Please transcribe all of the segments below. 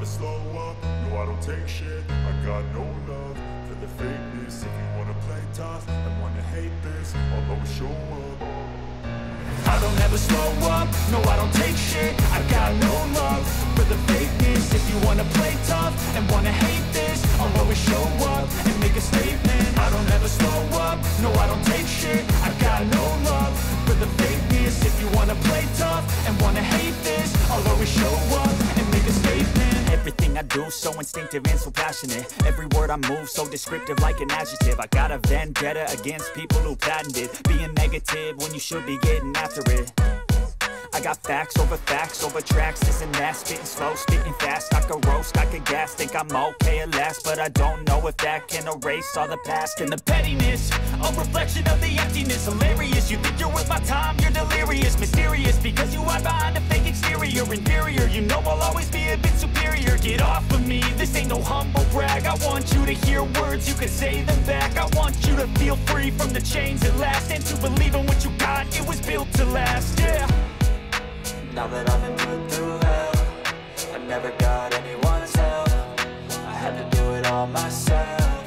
never slow up, no I don't take shit. I got no love for the fakeness. If you wanna play tough and wanna hate this, I'll always show up. I don't ever slow up, no I don't take shit. I got no love for the fakeness. If you wanna play tough and wanna hate this, I'll always show up and make a statement. I don't ever slow up, no I don't take shit. I got no love for the fakeness. If you wanna play tough and wanna hate this, I'll always show up and make a statement. Everything I do so instinctive and so passionate. Every word I move so descriptive like an adjective. I got a vendetta against people who patented being negative when you should be getting after it. I got facts over tracks, this and that. Spitting slow, spitting fast. I could roast, I could gas. Think I'm okay at last, but I don't know if that can erase all the past. And the pettiness, a reflection of the emptiness. Hilarious, you think you're worth my time, you're delirious. Mysterious, because you hide behind a fake exterior. Inferior, you know I'll always be a bit superior. Get off of me, this ain't no humble brag. I want you to hear words, you can say them back. I want you to feel free from the chains at last, and to believe in what you got, it was built to last, yeah. Now that I've been put through hell, I never got anyone's help. I had to do it all myself.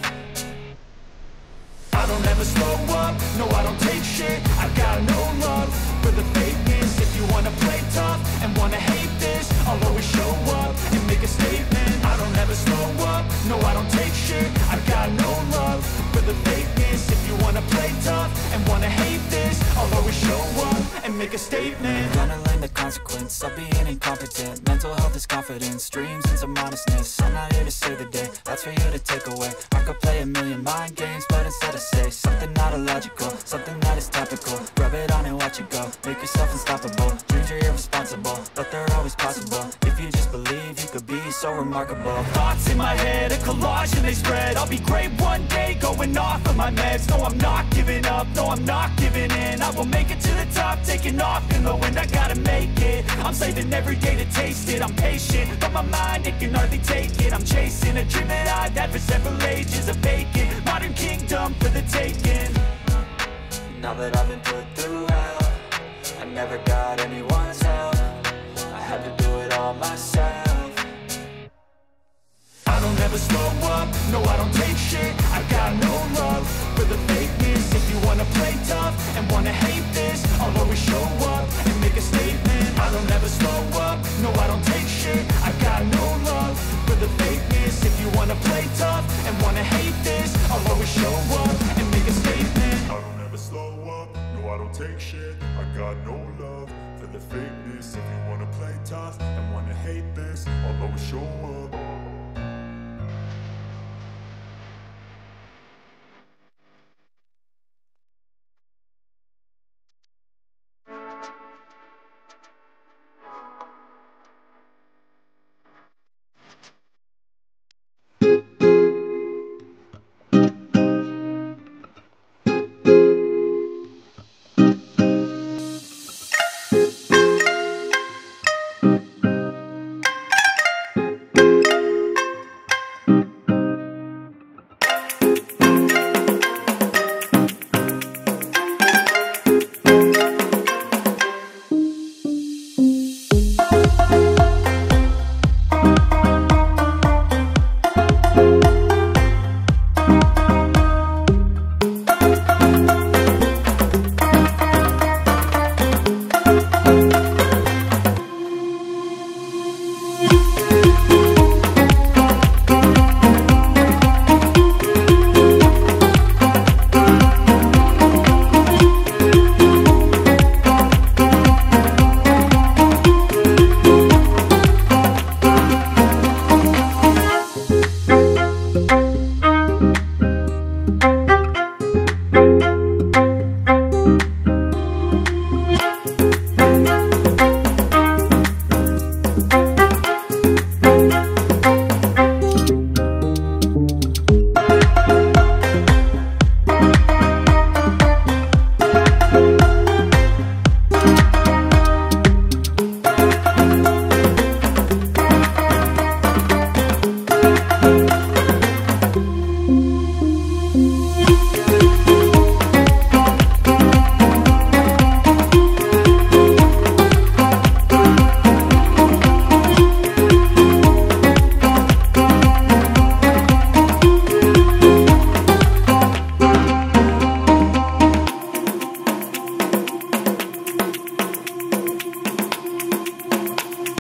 I don't ever slow up, no I don't take shit. I got no love for the fakeness. If you wanna play tough and wanna hate this, I'll always show up and make a statement. I don't ever slow up, no I don't take shit. I got no love for the fakeness. If you wanna play tough and wanna hate this, I'll always show up and make a statement. Gonna learn the consequence of being incompetent. Mental health is confidence, dreams and some honestness. I'm not here to save the day, that's for you to take away. I could play a million mind games, but instead I say something not illogical, something that is topical. Rub it on and watch it go, make yourself unstoppable. Dreams are irresponsible, but they're always possible. If you just believe, you could be so remarkable. Thoughts in my head, a collage and they spread. I'll be great one day, going off of my meds. No, I'm not giving up, no, I'm not giving in. I will make it to the top, taking off in the wind. I gotta make it, I'm saving every day to taste it. I'm patient, but my mind, it can hardly take it. I'm chasing a dream that I've had for several ages. A vacant, modern kingdom for the taking. Now that I've been put through hell, I never got anyone's help. I had to do it all myself. I don't ever slow up, no I don't take shit. I got no love for the fakeness. If you wanna play tough and wanna hate this, I'll always show up and make a statement. I don't ever slow up, no I don't take shit. I got no love for the fakeness. If you wanna play tough and wanna hate this, I'll always show up and make a statement. I don't ever slow up, no I don't take shit. I got no love for the fakeness. If you wanna play tough and wanna hate this, I'll always show up.